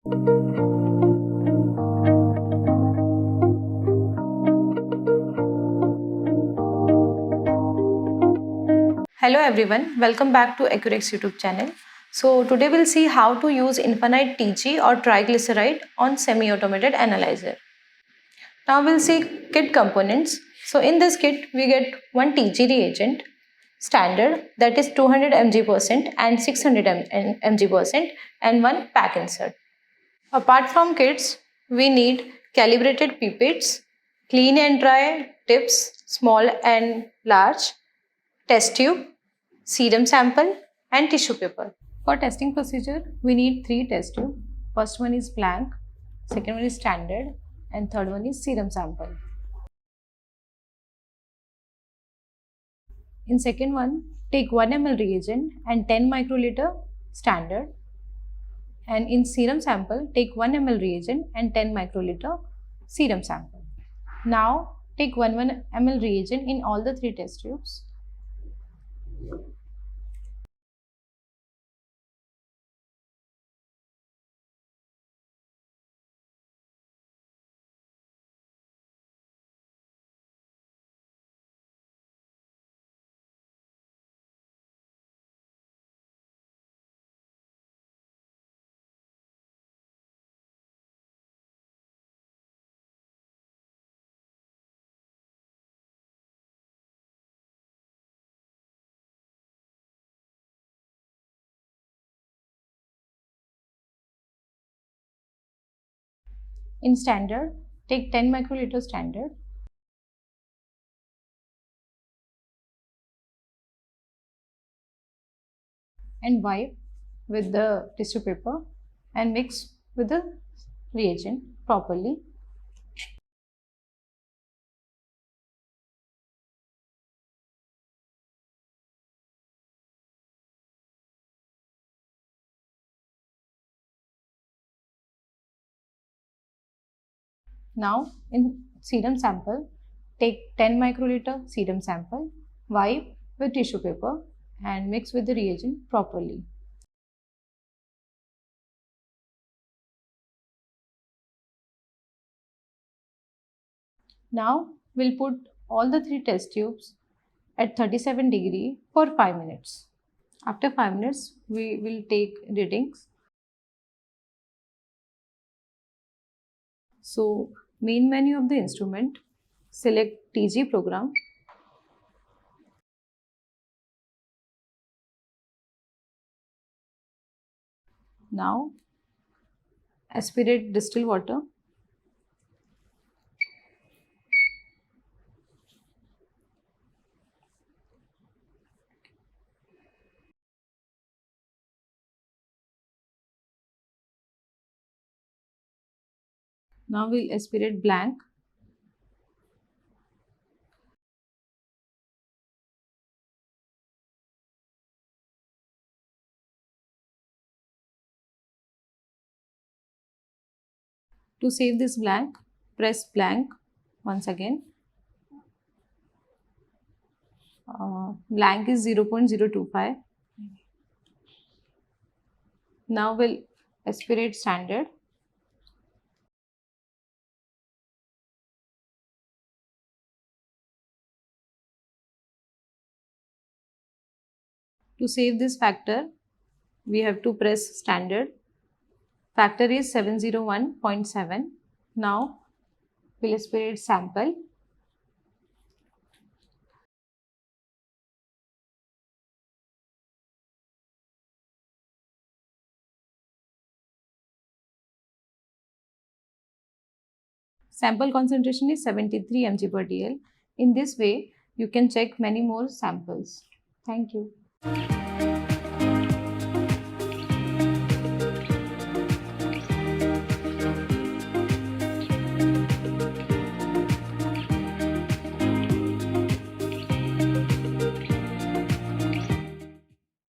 Hello everyone, welcome back to Accurex YouTube channel. So today we'll see how to use infinite TG or triglyceride on semi-automated analyzer. Now we'll see kit components. So in this kit we get one TG reagent, standard, that is 200 mg% and 600 mg%, and one pack insert. Apart from kits, we need calibrated pipettes, clean and dry tips, small and large, test tube, serum sample and tissue paper. For testing procedure, we need 3 test tubes. First one is blank, second one is standard, and third one is serum sample. In second one, take 1 ml reagent and 10 microliter standard. And in serum sample, take 1 ml reagent and 10 microliter serum sample. Now, take 1 ml reagent in all the 3 test tubes. In standard, take 10 microliter standard. And wipe with the tissue paper and mix with the reagent properly. Now in serum sample, take 10 microliter serum sample, wipe with tissue paper and mix with the reagent properly. Now we'll put all the 3 test tubes at 37 degree for 5 minutes. After 5 minutes, we will take readings. So main menu of the instrument, select TG program. Now aspirate distilled water. Now we'll aspirate blank. To save this blank, press blank once again. Blank is 0.025. Now we'll aspirate standard. To save this factor, we have to press standard. Factor is 701.7. Now we'll aspirate sample. Sample concentration is 73 mg per dl. In this way, you can check many more samples. Thank you.